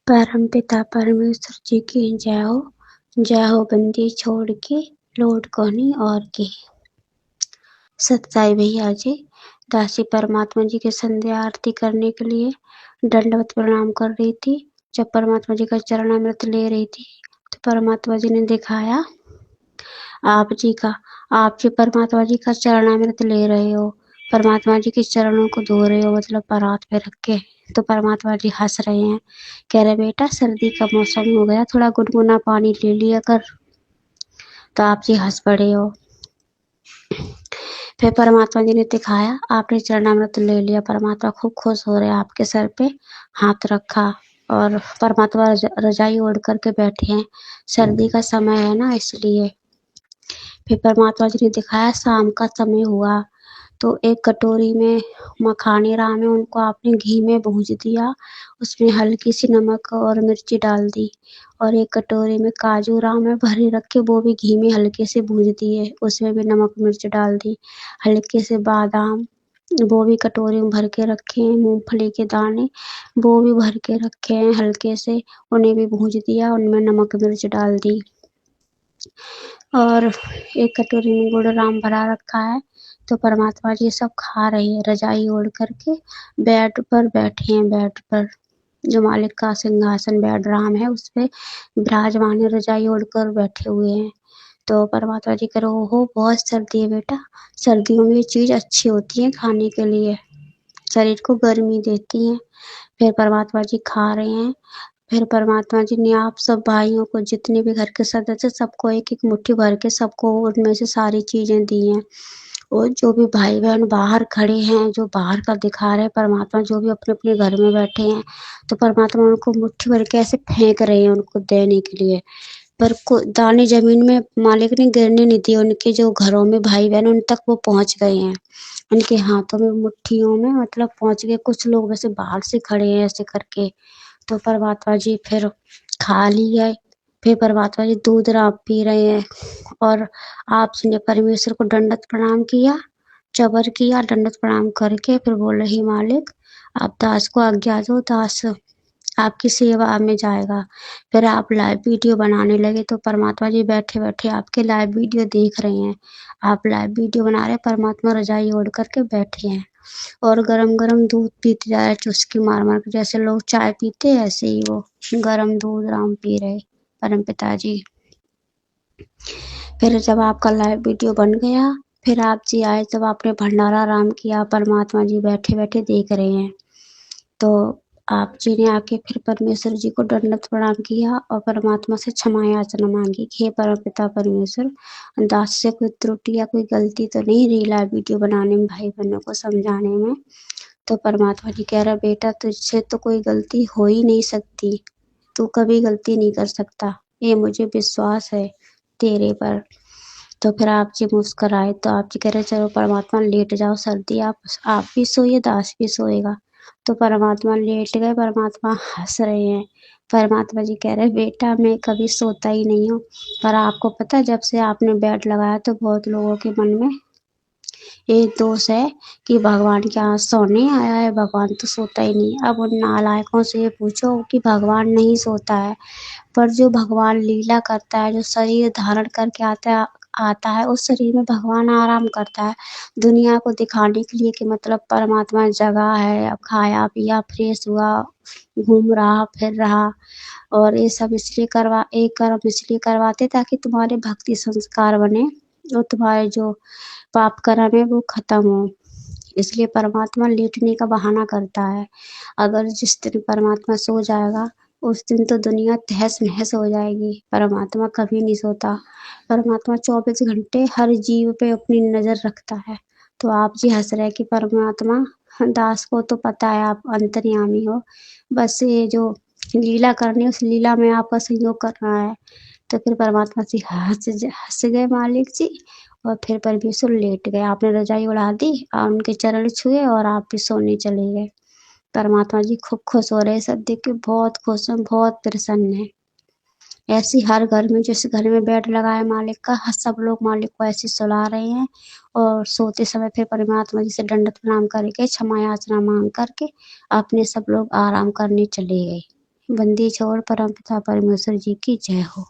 परमपिता परमेश्वर जी की जय हो बंदी छोड़ के लौट कोनी और की। सत्साई भैया जी दासी परमात्मा जी के संध्या आरती करने के लिए दंडवत प्रणाम कर रही थी। जब परमात्मा जी का चरणामृत ले रही थी तो परमात्मा जी ने दिखाया आप जी परमात्मा जी का चरणामृत ले रहे हो, परमात्मा जी के चरणों को धो रहे हो, मतलब परात पे रख के। तो परमात्मा जी हंस रहे हैं, कह रहे बेटा सर्दी का मौसम हो गया, थोड़ा गुनगुना पानी ले लिया कर। तो आप जी हंस पड़े हो। फिर परमात्मा जी ने दिखाया आपने चरणामृत ले लिया, परमात्मा खूब खुश हो रहे, आपके सर पे हाथ रखा और परमात्मा रजाई ओढ़ करके बैठे हैं। सर्दी का समय है ना, इसलिए। फिर परमात्मा जी ने दिखाया शाम का समय हुआ तो एक कटोरी में मखानी राम है, उनको आपने घी में भूज दिया, उसमें हल्की सी नमक और मिर्ची डाल दी। और एक कटोरी में काजू राम है भरे रखे, वो भी घी में हल्के से भूज दिए, उसमें भी नमक मिर्च डाल दी। हल्के से बादाम वो भी कटोरी में भर के रखे हैं। मूंगफली के दाने वो भी भर के रखे हैं हल्के से, उन्हें भी भूज दिया, उनमें नमक मिर्च डाल दी। और एक कटोरी में गुड़ राम भरा रखा है। तो परमात्मा जी सब खा रहे हैं रजाई ओढ़ करके, बेड पर बैठे हैं। बेड पर जो मालिक का सिंहासन बेड राम है उस पे विराजमान है, रजाई ओढ़ कर बैठे हुए हैं। तो परमात्मा जी कह रहे हो बहुत सर्दी है बेटा, सर्दियों में ये चीज अच्छी होती है खाने के लिए, शरीर को गर्मी देती है। फिर परमात्मा जी खा रहे हैं। फिर परमात्मा जी ने आप सब भाइयों को, जितने भी घर के सदस्य, सबको एक एक मुट्ठी भर के सबको उनमें से सारी चीजें दी हैं। और जो भी भाई बहन बाहर खड़े हैं, जो बाहर का दिखा रहे हैं परमात्मा, जो भी अपने अपने घर में बैठे हैं, तो परमात्मा उनको मुट्ठी भर के ऐसे फेंक रहे हैं उनको देने के लिए, पर दाने जमीन में मालिक ने गिरने नहीं दिए। उनके जो घरों में भाई बहन उन तक वो पहुंच गए हैं, उनके हाथों में मुट्ठियों में मतलब पहुंच गए। कुछ लोग वैसे बाहर से खड़े हैं ऐसे करके। तो परमात्मा जी फिर खा लिया। फिर परमात्मा जी दूध राब पी रहे हैं और आपने परमेश्वर को दंडवत प्रणाम किया, चबर किया, दंडवत प्रणाम करके फिर बोले ही मालिक आप दास को आज्ञा दो, दास आपकी सेवा में जाएगा। फिर आप लाइव वीडियो बनाने लगे। तो परमात्मा जी बैठे बैठे आपके लाइव वीडियो देख रहे हैं, आप लाइव वीडियो बना रहे हैं, परमात्मा रजाई ओढ़ करके बैठे हैं और गरम गरम दूध पीते जा रहे, चुस्की मार मार के, जैसे लोग चाय पीते हैं ऐसे ही वो गरम दूध राम पी रहे परम पिताजी। फिर जब आपका लाइव वीडियो बन गया, फिर आप जी आए, जब आपने भंडारा राम किया, परमात्मा जी बैठे बैठे देख रहे हैं। तो आप जी ने आके फिर परमेश्वर जी को दंडवत प्रणाम किया और परमात्मा से क्षमा याचना मांगी कि हे परम पिता परमेश्वर, दास से कोई त्रुटि या कोई गलती तो नहीं रही लाइव वीडियो बनाने में, भाई बहनों को समझाने में। तो परमात्मा जी कह रहा बेटा तुझसे तो कोई गलती हो ही नहीं सकती, तू कभी गलती नहीं कर सकता, ये मुझे विश्वास है तेरे पर। तो फिर आप जी मुस्कुराए। तो आप जी कह रहे चलो परमात्मा लेट जाओ, सर्दी आप भी सोइए, दास भी सोएगा। तो परमात्मा लेट गए। परमात्मा हंस रहे हैं। परमात्मा जी कह रहे बेटा मैं कभी सोता ही नहीं हूँ, पर आपको पता है जब से आपने बेड लगाया तो बहुत लोगों के मन में एक दोष है कि भगवान के यहाँ सोने आया है, भगवान तो सोता ही नहीं। अब उन नालायकों से ये पूछो कि भगवान नहीं सोता है, पर जो भगवान लीला करता है, जो शरीर धारण करके आता है उस शरीर में भगवान आराम करता है, दुनिया को दिखाने के लिए कि मतलब परमात्मा जगा है, अब खाया पिया फ्रेश हुआ, घूम रहा फिर रहा। और ये सब इसलिए एक कर्म इसलिए करवाते ताकि तुम्हारे भक्ति संस्कार बने और तुम्हारे जो पाप कर्म है वो खत्म हो। इसलिए परमात्मा लेटने का बहाना करता है। अगर जिस दिन परमात्मा सो जाएगा उस दिन तो दुनिया तहस नहस हो जाएगी। परमात्मा कभी नहीं सोता। परमात्मा 24 घंटे हर जीव पे अपनी नजर रखता है। तो आप जी हंस रहे कि परमात्मा दास को तो पता है आप अंतर्यामी हो, बस ये जो लीला करनी है उस लीला में आपका सहयोग करना है। तो फिर परमात्मा जी हंस गए मालिक जी और फिर परमेश्वर लेट गए। आपने रजाई उड़ा दी और उनके चरण छुए और आप भी सोने चले गए। परमात्मा जी खूब खुश हो रहे, सब देख के बहुत खुश हैं, बहुत प्रसन्न है। ऐसे हर घर में, जिस घर में बेड लगा है मालिक का, सब लोग मालिक को ऐसे सुला रहे हैं और सोते समय फिर परमात्मा जी से दंडवत प्रणाम करके क्षमा याचना मांग करके अपने सब लोग आराम करने चले गए। बंदी छोड़ परमपिता परमेश्वर जी की जय हो।